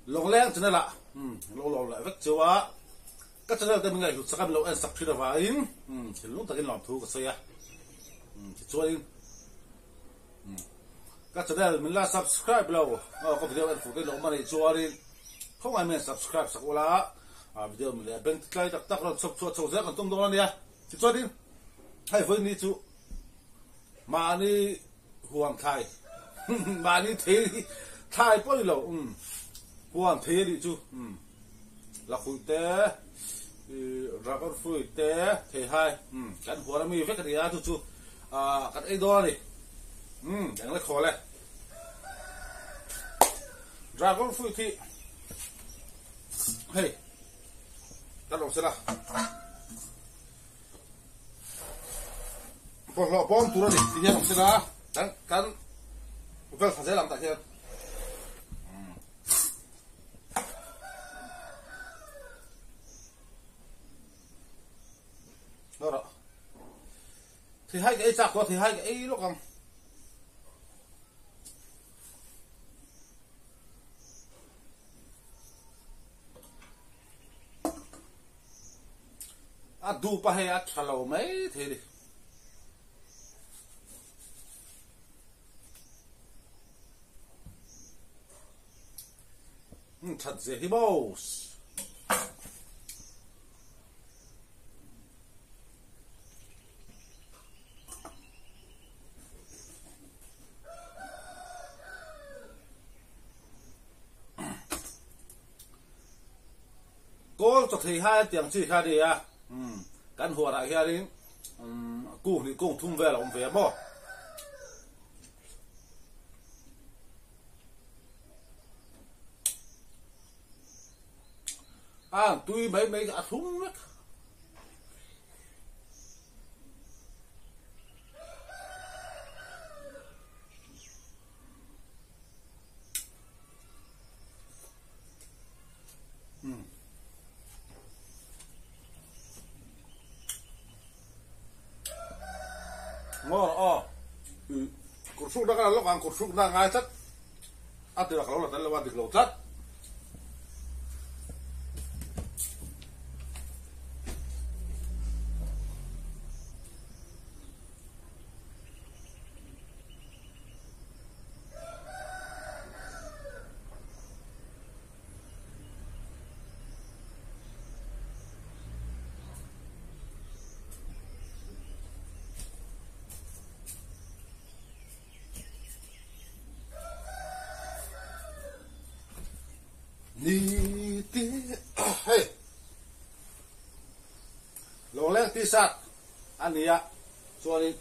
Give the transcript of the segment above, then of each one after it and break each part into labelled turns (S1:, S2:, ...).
S1: lồng leng cho nên là lồng lại vắt chiếu á các cho nên tôi mình ngày hụt sắc lồng em sắc phi là vậy thì lúc ta cái lòng thú của xây á thì cho nên các cho nên mình là subscribe lâu có video em phụ cái lồng mà này cho nên không ai mình subscribe sắc là video mình là bên cái tắc rồi chụp rác còn tung đó nè thì cho nên hay với ní chú mà ní hoàng thái mà ní thế thái bao lâu hoàng thế đi chú là phơi té ra con phơi té thế hai cái hoa mi vết cái gì á chú cái ấy đó này chẳng là khó này ra con phơi thì hey cái đồng sẽ là còn họ bom tụi nó đi thì đồng sẽ là cái vâng phải làm tại thế đó thì hai cái chặt có thì hai cái lúc không đu pa hay chalo mấy thế đi thật dễ thì boss cô cho thì hai tiếng chỉ khai đi à căn hộ lại kia đi cùng thì cùng thung về là ông về bỏ tuy mấy cái thúng đấy ngon cột súc đó cái lúc ăn cột súc đang ngay chất từ là cái là tên là được lẩu chất đi tí hey lồng leng tí sát anh đi ạ cho nên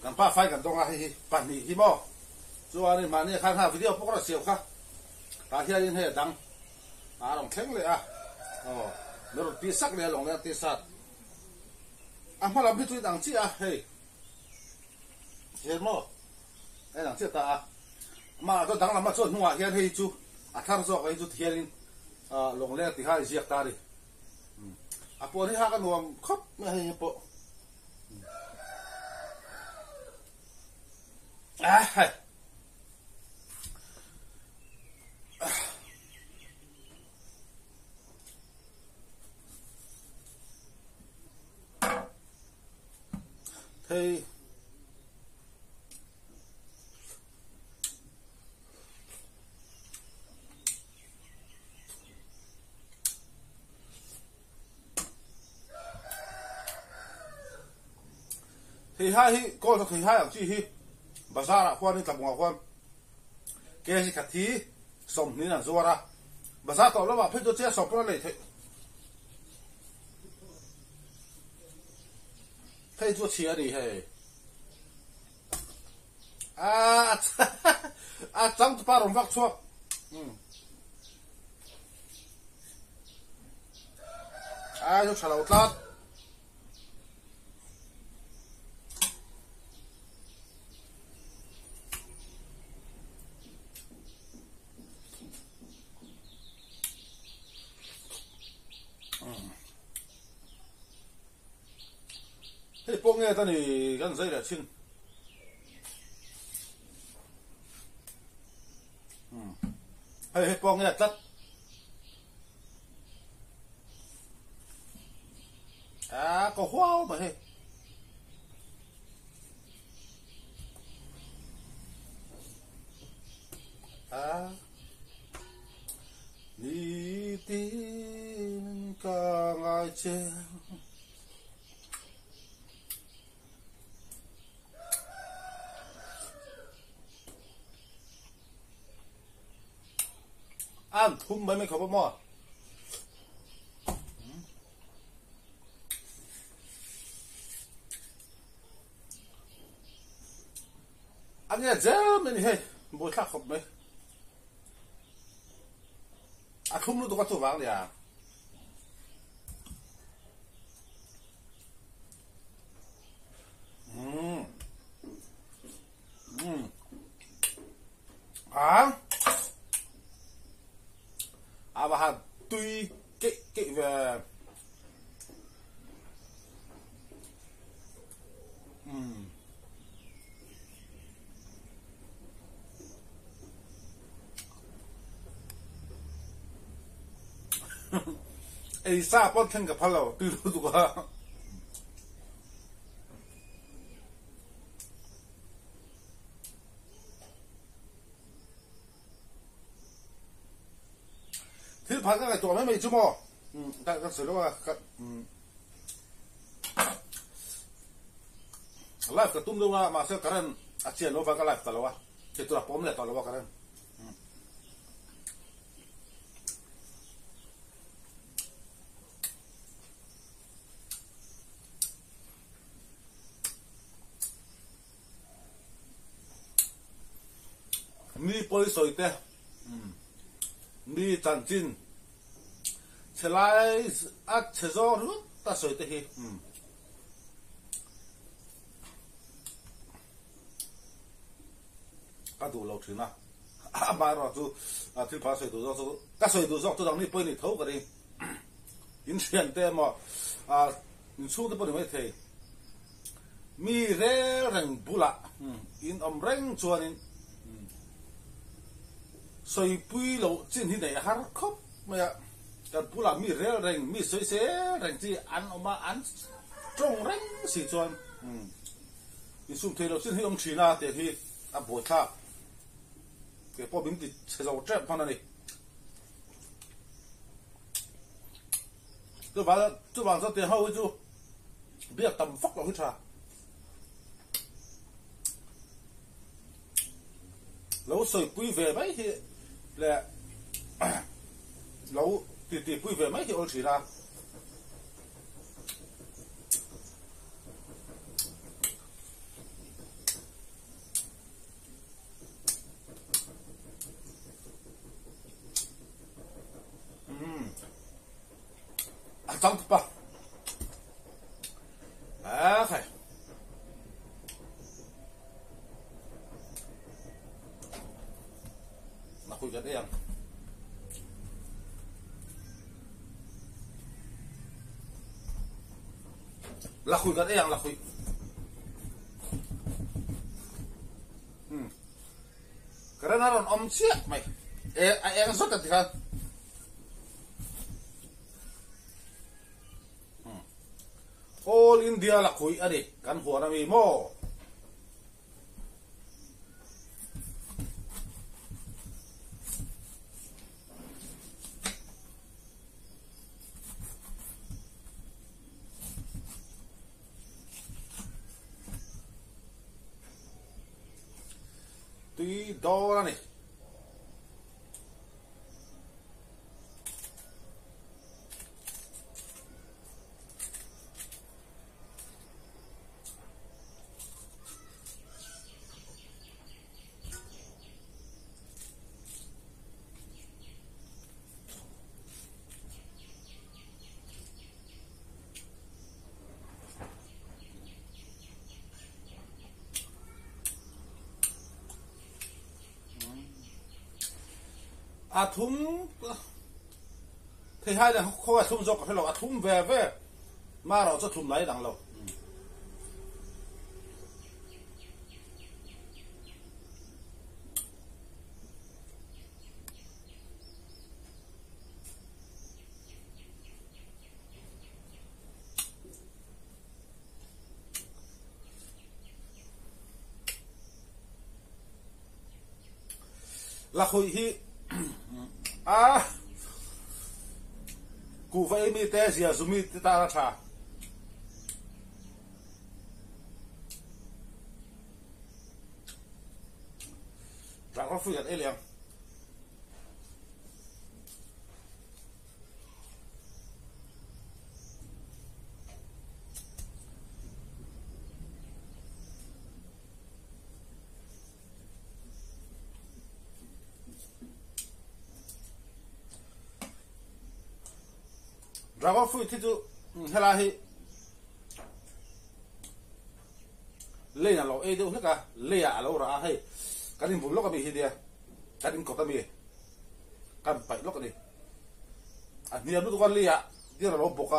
S1: cần pa phai cần đông ai bản đi hi mò cho nên mà này khán giả video bóc ra siêu khác ta hiện lên hệ đăng đồng thắngเลยnó được tí sắc này lồng leng tí sát mà làm biết tôi đăng chi hey thế mò cái đăng chi ta mà tôi đăng làm mà chọn hoa hiện hay chú thằng số cái chút thiên lồng leng thì hai giặc ta đi bộ này hai cái nuông khóc hay bộ hay thì hai con thì hai ở chi hi bà ra là quan đi tập ngọc quan kia gì cả thí sống như là zora bà ra tao nó bảo phải cho chết sống nó này thế cho chia đi hay chẳng pa rồng vắt chua cho trả lâu lát thế bông nghe ta này gần dây là chân hay pong nghe tất có hoa mà hay đi tin cả ngày treo ăn thum mấy khẩu bắp mò anh nghe dễ mình hay bôi khắc khẩu mấy thum nó đâu có thua vàng đấy và hàng tuy kệ về ê sa bọn thân gặp hello từ lúc tụi thì phải cáiตัวไม่ชั่วโมงแต่ก็สุดแล้วว่าไลฟ์กับตุ้มด้วยว่ามาเสียกันอาเจียนโน้ตก็ไลฟ์ตลอดว่าเจ้าตัวผมเนี่ยตลอดว่ากันมีปอยสวยเต้มีจันจินเชลัยอัดเชจอรุตตาสวยเต้ก็ดูเราถือนะมาเราดูที่พาสวยดูเราดูก็สวยดูเราตัวตรงนี้ปอยนี่เท่ากันเองอินเสียนเต้มาอินสู้ที่ปอยไม่เทมีเรื่องบุละอินอมเร่งชวนสวยปุยเราจินที่ไหนฮาร์คบมาการพูดละมีเรื่องแรงมีสวยเสียแรงที่อันออกมาอันตรงแรงสิจวนอินสุ่มเทเราจินที่องชีนาเตที่อับโบชาเกี่ยวกับบินติเสียเราเจ็บพันนั่นเองตัวบ้านจะเตี้ยเขาไว้จู่เบี้ยต่ำฟักเราขึ้นชาเราสวยปุยเวไหมที่แหละเราตีปุยเวไหมที่องชีนาจังปะใครมาคุยกันเองเราคุยกันเองเราคุยkarena orang om siap mai yang sudah kan All India là khối à đi căn hộ là mì mò tuy đó là này thum thì hai là không phải thum dọc hay là thum về mà nó cho thum lấy đằng lâu là khôi hi à cụ vậy mi té gì à zoom ta thà trả có phi ấy liền Dragon fruit thì chú hay hi lấy nhà lẩu ấy đâu hết cả lấy à lẩu ra hay cái này muốn lóc cái gì đi cái này có cái gì cái phải lóc cái gì à nhiều lúc con lấy à đi là lẩu bọc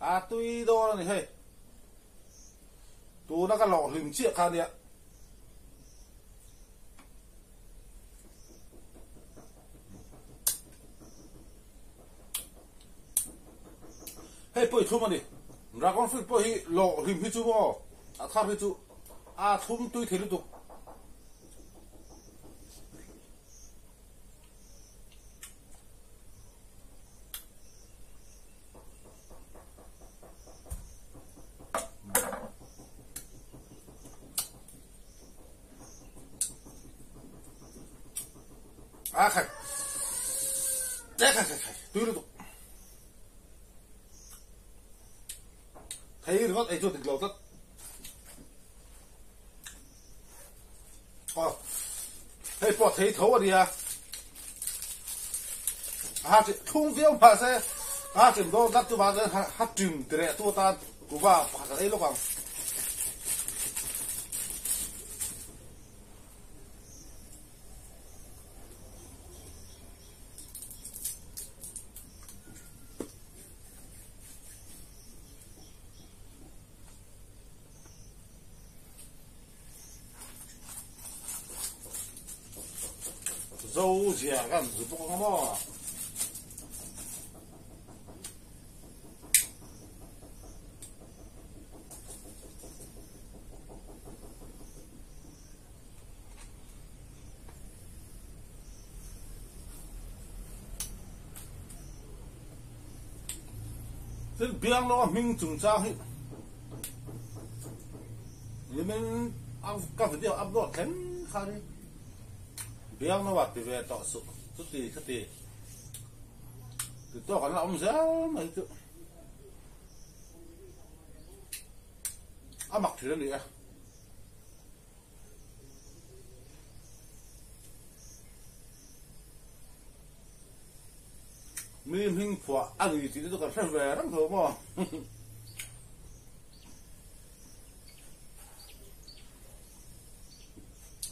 S1: à tuy đó này hay tú nó cái lọ hình chiếc khá đi ạ hay bơi thum đi ra con phi bơi lọ hình hi chú bò thar hi chú thum tuy thế lúc khai đấy khai tuy lúc thấy nó ấy cho được lâu tất thấy bỏ thấy thấu đi à chỉ không phiếu mà sẽ chỉ đó đặt cho bạn hát chìm để tôi ta cũng vào phải cái lúc bằng dâu dẻ cái gì cũng không có thế biếng nó mình trùng sao hết mình ăn các thứ ăn đồ kém khá đi biếng nó vào từ về tọa sự chút gì từ tôi còn là ông giá mà tự mặc thì nó đi à mình hình phở ăn gì thì tôi còn phải về lắm thôi mà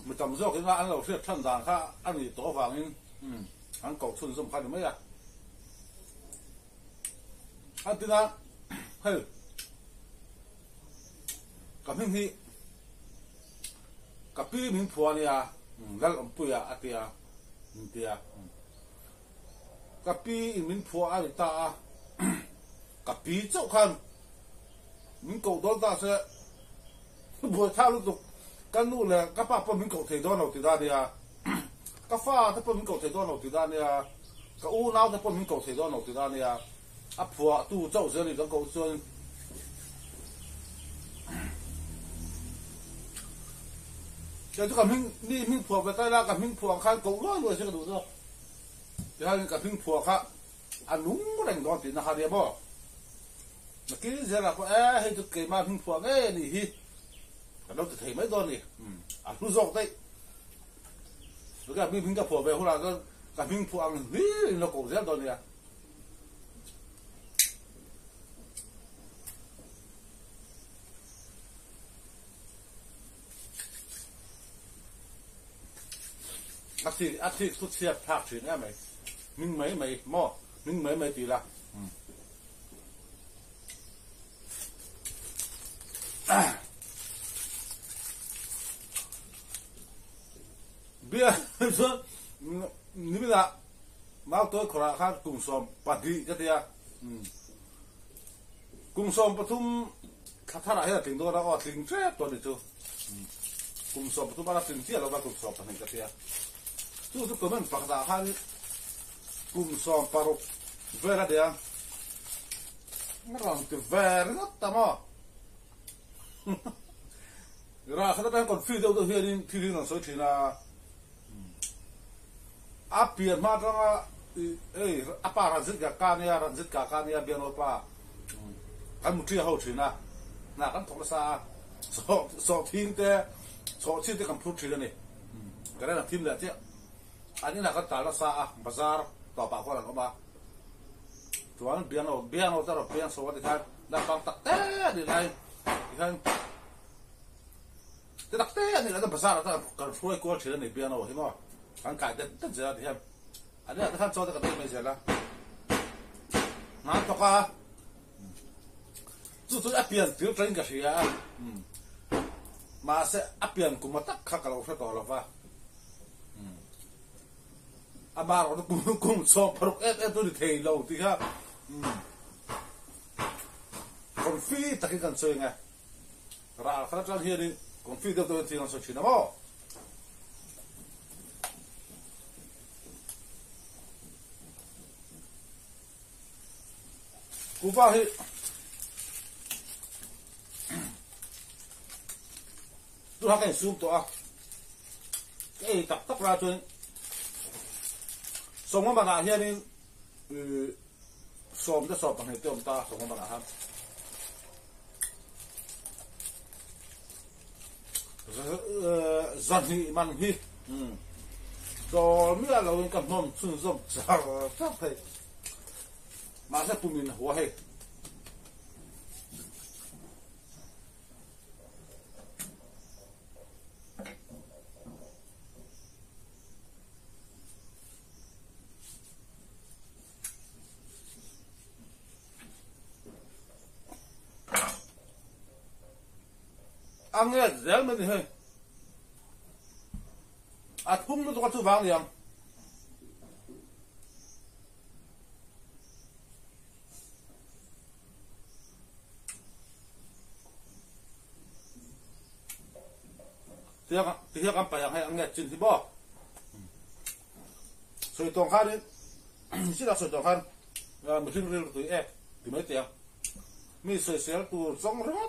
S1: mình tầm rau cái là ăn lẩu xếp thân đàn khác ăn gì tổ vàng in ăn cầu xuân dùng khăn được mấy à ăn tí nào hay cảm hình hi cà pi mình phua này à lal ông pui à tia tia cà pi mình phua à ta cà pi chỗ khăn mình cầu đó ta sẽ buổi thao lúc cái nụ là các bạn mình cầu thể đó nào từ ra đi à các pha các mình cầu thể đó nào từ ra đi à các u nào các mình cầu thể đó nào từ ra đi à phua tu châu giờ này nó cầu xuân giờ tôi cảm mình phua về tay là cảm mình phua khăn cầu nói rồi sẽ đủ rồi thì hai cảm mình phua khá ăn đúng cái đánh đó thì nó hay đẹp không mà cái giờ là có hay tôi kể mà mình phua cái gì hi đâu thì thấy mấy đôi này nó rộng đấy với cả mình gặp phở về hôm nào cả mình phụ ăn nó cổ dép đôi này ăn thì chút xếp thạc chuyện nghe mày mình mấy mò mình mấy tỷ là bia นี่ไม่ละมาตัวขราข้ากุ้งสมปฏิก็เดียกุ้งสมปทุมถ้าเราให้ถึงตัวเราถึงแค่ตัวนี้จูกุ้งสมปทุมเราถึงเที่ยวเราว่ากุ้งสมปฏิก็เดียทุกคนมันปากตาข้ากุ้งสมปารุเวลาเดียไม่ลองติเวลาตั้มอ่ะราคาเป็นคนฟิลตัวเฮียนี่ที่นั่งสวยที่น่ะอาเปลี่ยนมาแล้วอาปารันซิกกับการเนี่ยรันซิกกับการเนี่ยเบียนว่ากันมุทีเขาที่น่ะน่ะกันทุกษาสอบทีมแต่สอบที่กันพูดที่นี่ก็ได้ทีมเลยที่อันนี้น่ะกันตลาดซาบาซาร์ต่อปากคนละก็มาตัวนั้นเบียนเอาแต่เราเบียนสวัสดิการได้ฟังตักเต้ดีไรที่ท่านแต่ตักเต้นี่เราต้องภาษาเราต้องการช่วยกวนเชื่อในเบียนเอาเห็นมั้ยการขายเด็ดตั้งใจที่ท่านอันนี้ท่านโจทย์ก็ได้ไม่ใช่ละนั่นตัวก็จู่ๆเปลี่ยนถือเป็นกระเสียมาเสียเปลี่ยนกุมตักข้ากระโหลกต่อแล้วว่าอามาเราต้องกุมสอบพรุกตัวที่เทเราที่ค่ะคนฟีตะกี้กันเสียไงราคาจานเฮียนี่คนฟีตัวที่เราสุดชินะมั้งกูว่าเฮ้ตัวหักไอ้ซูมตัวไอ้ตักราจนส่งมาบ้านเฮียนี่สอบจะสอบปัญหาเติมตาส่งมาบ้านครับจันนี่มันฮีตอนเมื่อเราเองกับน้องซึ่งจบจากไปมาสักปุ่มหนึ่งหัวให้อันนี้เดี๋ยวมันนี่เฮ้ยอัดพุ่งมันตัวตู้บางอย่างที่เขากำไปอย่างให้อันนี้จินที่บ่สวยตรงข้านี่ที่เราสวยตรงข้ามันถึงเรื่องตัวเอ๊ะถึงไม่เตียงมีสวยเสียตัวสองร้อย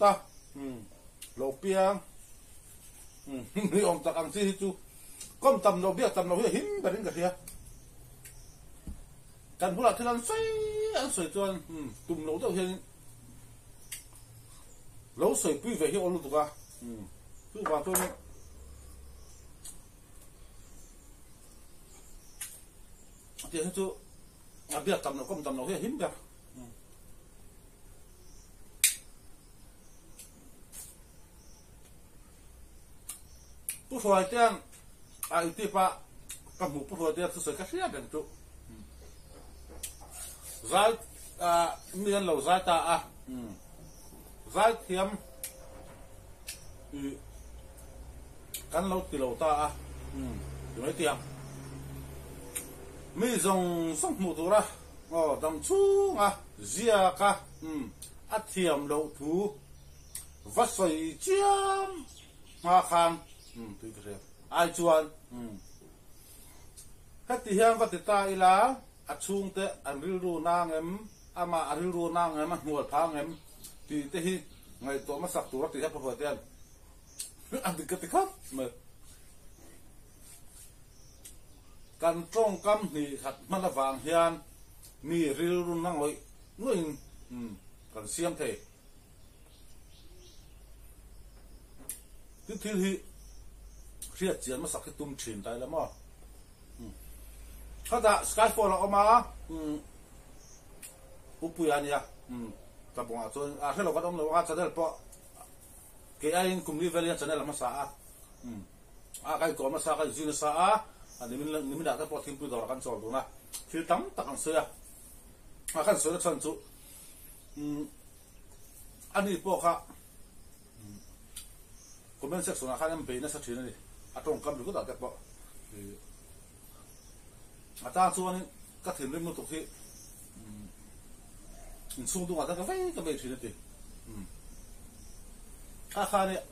S1: ตาโลเปียงนี่อมตะกังซีจูก้มตำโลเบียตำโลเฮียหิมไปถึงกันเฮียกันพวกเราที่นั่นสวยตัวตุ่มโลตัวเฮียโลสวยปุ้ยไปเฮียอรุณตัวกันคือว่าตัวนี้เดี๋ยวจูเบียตำโลก้มตำโลเฮียหิมแบบผู้ช่วยเตี้ยนไอ้ที่ป้ากับหมูผู้ช่วยเตี้ยนสุดๆก็เสียเป็นจุใจเมียนเหล่าใจตาใจเทียมกันเราติเหล่าตาอยู่ในเตียงมีส่งหมูตัวละดำชูเจียกะอัดเทียมเหล่าถูวัดใส่เจียมมาคันตัวเดียวไอจวนฮัตติเฮียงก็ติดตาอีลาอัดซุงเตะอันริรูนางเอ็มอามาอันริรูนางเอ็มหัวพางเอ็มตีเตะไงตัวมาสักตัวติดให้พอพอเตียนอันติดกันติดครับเมื่อการตรงกำนี่ขัดมันระหว่างเฮียนมีริรูนางเลยนู่นกันเสียงเทที่เครียดเจียนมาสักที่ตุ้มฉินได้แล้วมั้งเขาจะสกายฟอลออกมาอุปยานี่แต่ผมว่าส่วนที่เราก็ต้องรู้ว่าจะได้เพราะเกี่ยงกลุ่มนี้เวลียนจะได้ละมาสาใครก่อนมาสาใครจีนสาอันนี้มันได้แต่พอทีมผู้ต่อกันสอนดูนะคือตั้งกันเสือกันเสือชั้นสุอันนี้พวกเขาคนเป็นเซ็กซ์ส่วนอาคารมันเป็นนักศึกษาเนี่ยตรงกันหรือก็ต่างแต่พอ อาจารย์ส่วนก็ถึงเรื่องนู้นตกที่สูงตัวอาจารย์ก็ไม่ถึงนั่นเองข้าเนี่ย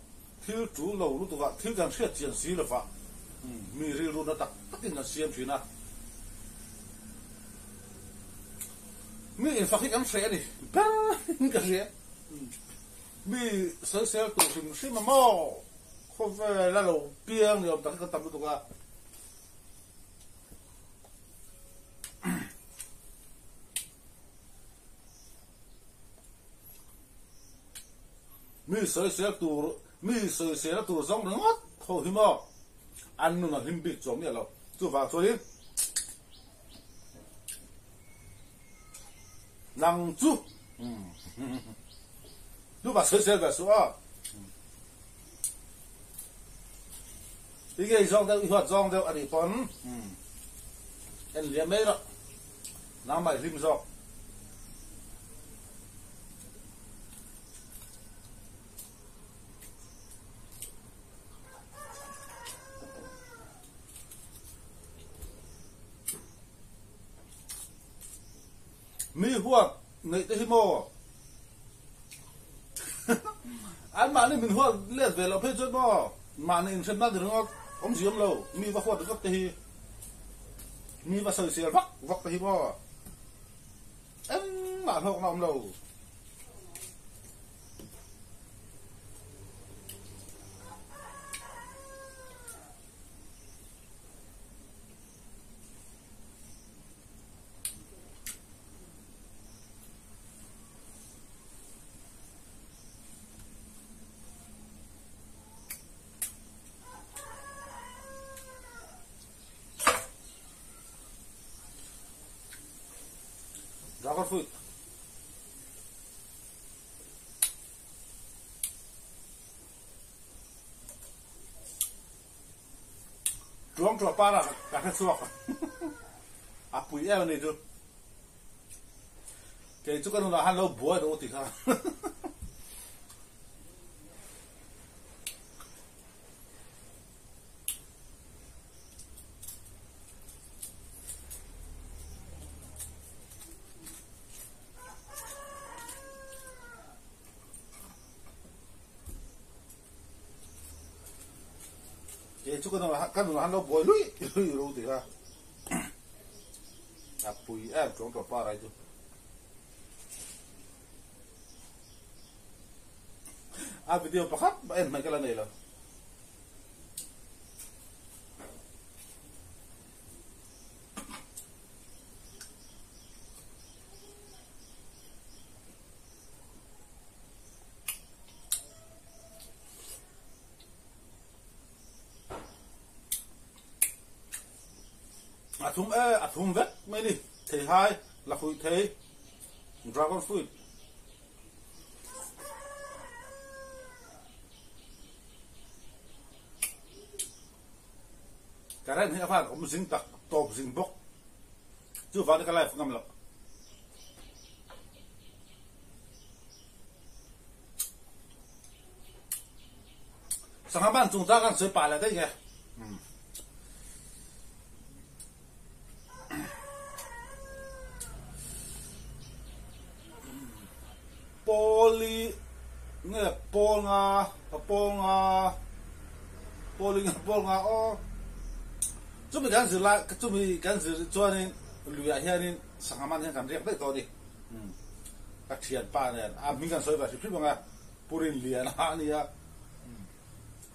S1: ที่จู่เรารู้ตัวที่การเชื่อเจียนสีเลยฟ้ามีเรื่องรู้นะตักตินกันเสียมถึงนะมีอินฟักกันเสียนี่บ้ากันเสียมีเสียตัวสิ่งสิ่งมันมั่วเขาไปแล้วเราเปียงเนี่ยตักก็ตักตัวมีเสียตัวมีเสียตัวสองหนึ่งอ่ะเขาหิมะอันนู้นหิมบิดจอมเนี่ยเราตัวฝากตัวนี้นังจูดูว่าเสียแบบสัวอีกไอ้จองเดียวอีกหัวจองเดียวอันนี้ปอนเอ็นเลี้ยงไม่ละน้ำไม่ริมจอกมีหัวในที่หิมะอันมานี่เป็นหัวเลือดเวลาเพื่อจุดบ่มานี่ฉันน่าจะรู้ว่าผมเสียมเรามีว่าหัวก็ตีมีว่าเสียวักตีบ่มาพวกน้องเราเราก็ฝึกร้องกลับป้าละการให้สวกอ่ะปุ๋ยแอลนี่ดูแกจุกันเราหันเราบัวดูติค่ะจุกันเราหันเราบัวลุยดูติค่ะอ่ะปุ๋ยแอลร้องกลับป้าอะไรดูอ่ะวิดีโอประคับเอ็นไม่กันแล้วเนี่ยล่ะอาทุ่มเวทไม่ดิเทหายละคุยเทดราก้อนฟรุตการเล่นให้อาฟ้าผมสิงตักตบสิงบกจู่ฟ้าได้กันไล่ฟังกันหรอกสังหารบ้านจุงจ้ากันเสือป่าอะไรได้ไงโปลีเนี่ยโปลงาโปลงาโปลีโปลงาอ๋อจุ่มกันสิละจุ่มกันสิจวนนี่ลุยเฮียนี่สังหารบ้านเฮียกันเรียกได้ตัวดิกัดเทียนป้าเนี่ยมีกันสวยแบบที่ว่าไงปุรินเลียนะนี่อะ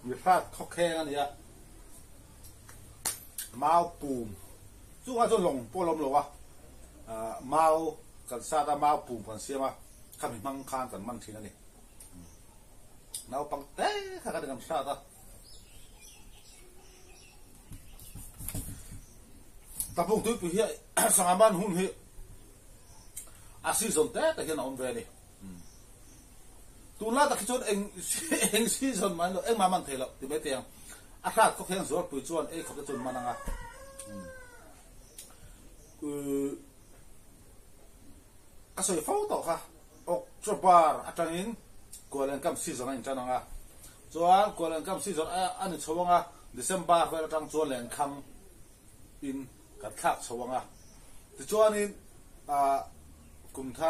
S1: มีพลาดข้อแข้งนี่อะม้าวปูมจู่ว่าจะลงโปลมหรอวะม้าวกันซาดาม้าวปูมกันเสียมาข้ามีมังคานกันมันทีนั่นนี่น้าปังเต้ข้ากันกันซาดาแต่พวกทุกปีเฮียสังหารบ้านหุ่นเฮียอาซีซันเต้แต่เฮียน้องเวนี่ตัวน่าตะคิดว่าเองซีซันมันเองมามันเทละที่ไม่เที่ยงอาคาดเขาเพียงสวดปุ๋ยจวนเขาจะจนมันนะก็สวยฟ้าต่อค่ะอกจบาร์อาจารย์อินกวนเล่นกัมซีซันอินจันทร์อ่ะจวนกวนเล่นกัมซีซันอันนี้ช่วงอ่ะเดือนเซมบาร์เวลาจังจวนเล่นคังอิน กันขักสว่างอ่ะที่จวนนี้กุมภา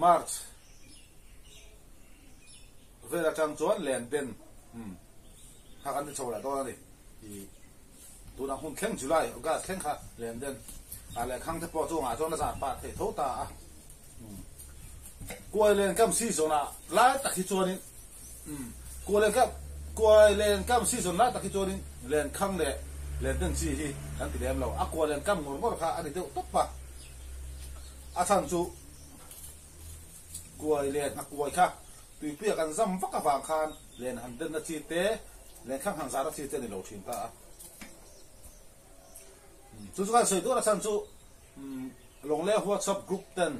S1: มาร์ชเวลาจังจวนแลนเดนหากันที่ชาวละตัวนี้ตัวนั้นหุ่นแข็งจุไลก็แข็งค่ะแลนเดนอะไรข้างที่พอจงจวนละ3 บาทเท่าตากลัวเล่นกัมซีซันอ่ะไล่ตักที่จวนนี้กลัวเล่นกัมซีซันไล่ตักที่จวนนี้เล่นข้างเล่เล่นเดินซีฮีอันที่เดิมเรากลัวเล่นกัมงอค่ะอันนี้เดี๋ยวตบปะท่านจูกลัวเล่นกลัวค่ะตุยเปียกันซ้ำฟักกับฟังคานเล่นหันเดินนาทีเตะเล่นข้างหันสารทีเตะในเราชิมตาจู่ๆกันเสียตัวท่านจูลงเล่หัวซับกรุ๊ปเต้น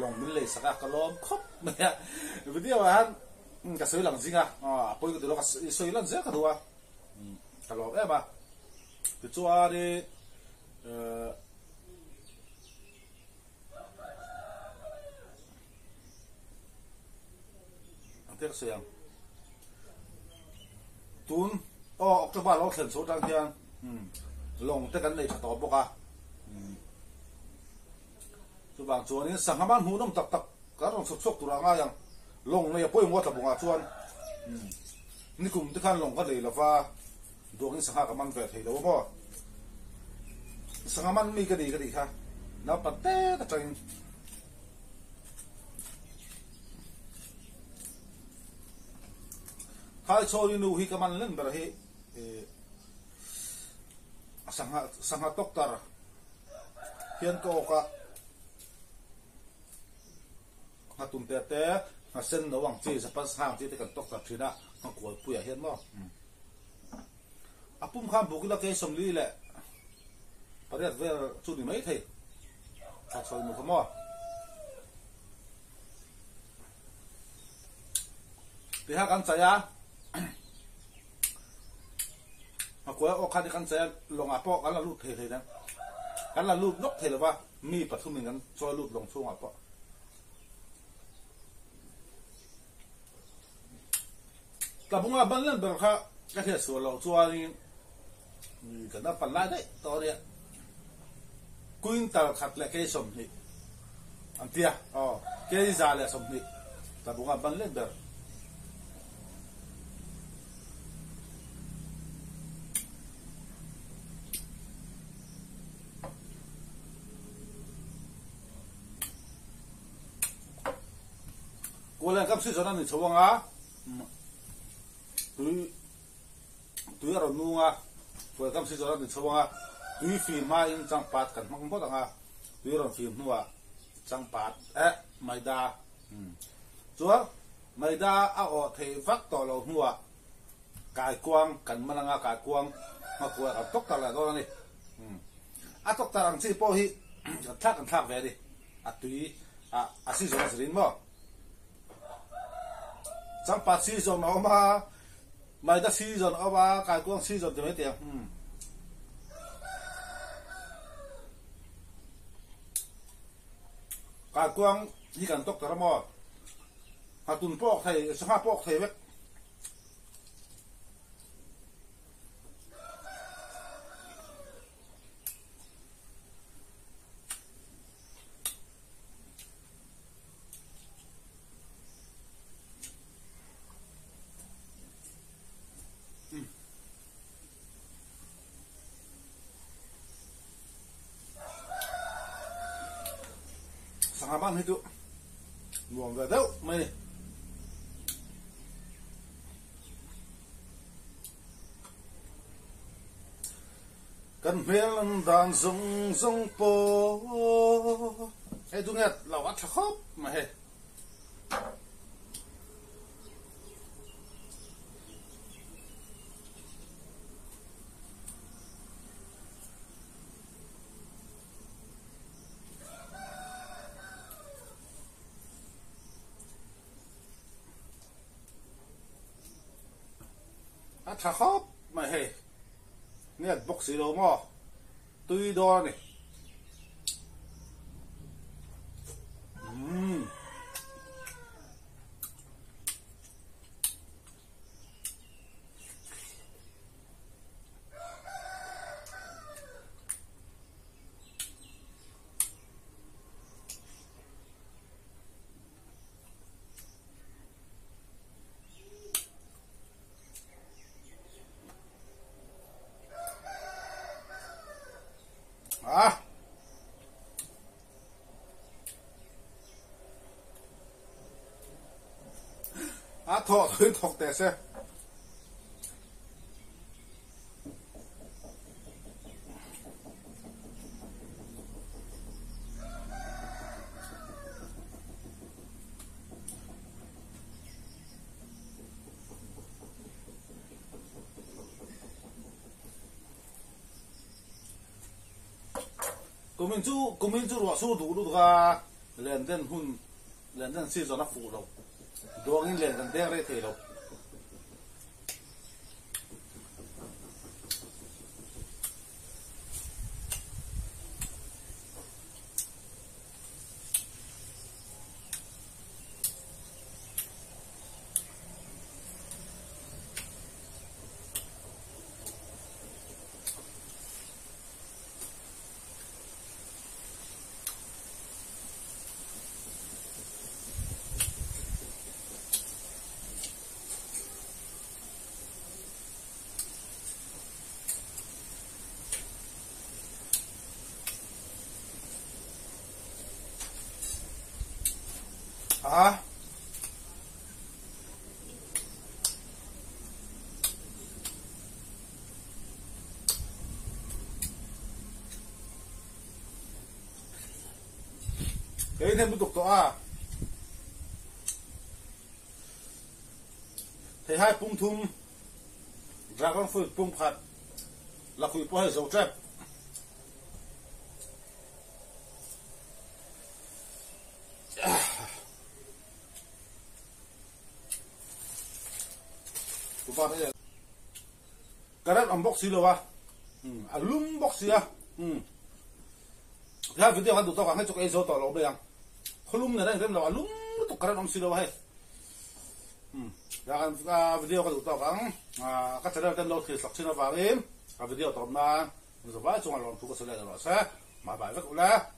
S1: ลงมิลเลยสักกะล้อมครบเนี่ยวิดีโออันก็สวยหลังจริงอ่ะพออยู่ตัวเราก็สวยหลังเสียกันตัวกะล้อมบ้าที่ชัวร์ดิอันที่เสียงตุนออกจากบ้านเราเขียนโซ่ดังเทียนลงแต่กันในตอบบอกอ่ะตัวบางส่วนนี้สังหารหูน้ำตักก็ต้องสุกตัวร่างอย่างลงในป่วยมัวตะบงอ่ะส่วนนี่กลุ่มที่ขั้นลงก็เลยละว่าดวงนี้สังหารกับมันแบบเหตุแล้วพ่อสังหารมันมีก็ดีค่ะนับปัตเต้ตะจังถ้าโชว์นูฮิกับมันเล่นแบบนี้สังหารตกตาเพียงก็กะมาตุนเตะมาเส้นระหว่างจีสปัสห้างจีที่กันตกตัดทีน่ะมากวดปุ๋ยเห็นมั้งปุ่มข้ามบุกแล้วแกสมลีแหละประเดี๋ยวเวลจุดนี้ไม่เท่ถ้าชอยมุขมั้งที่หากันใจอ่ะมากวดโอคาที่กันใจลงอาปอกันละลูกเท่ๆนะกันละลูกนกเท่หรือว่ามีปัทุมเหมือนกันช่วยลูกลงช่วงอาปอแต่ผมว่าบ้านเล่นแบบเขาก็แค่ส่วนเราชัวนี่ก็น่าปั่นไล่ได้ตอนเนี้ยกุยตาขัดแหละแค่สมนี่อันเดียแค่ที่จ่าแหละสมนี่แต่ผมว่าบ้านเล่นแบบกูเล่นกับสิ่งนั้นนี่ชัวร์อ่ะตุยเราหนูอ่ะเพื่อทำสิ่งนั้นในช่วงอ่ะตุยฟิล์มมาอินจังปัดกันมังพอดังอ่ะตุยเราฟิล์มหนูอ่ะจังปัดไม่ได้ชัวไม่ได้เอาออกเทฟักต่อเราหนูอ่ะกายกวางกันมันงากายกวางมากลัวกับตกตะละตัวนี้ตกตะลังซี่พอฮีทักกันทักไปดิตุยสิ่งนั้นสิรินบ่จังปัดซีซันออกมาไม่ได้ซีซันออกมากายกวางซีซันจะไม่เตียงกายกวางที่กันตกตะละมอหาตุนปอกไทยสภาพปอกไทยเวกบ้านให้ดูหลวงกระเด้อไม่กันเพียงดังทรงโปไอ้ตรงนี้เราวัดขอบมาให้ถ้าเขาไม่ให้เนี่ยบกสีโลมอตุยดอนี่ thọ thôi thọc tè xe công minh chú rùa su đủ đủ cả lên đến hun lên đến xí cho nó phụ đâu đồ cái lên đến đen đây thì đâu à cái thêm một tục đó à thì hai pung thum ra con phơi pung phật là khủy po hay dầu trép cái đó unboxing rồi à alum box à cái video kan tụt cái chỗ cái dấu tỏ lỗ bây giờ alum này đấy là alum tụt cái đó unboxing rồi hay cái video kan tụt cái channel tên lâu thì sắp xin vào em cái video tóm mà rồi vài chung là làm thu cái số này rồi sẽ mà bài vất cũng là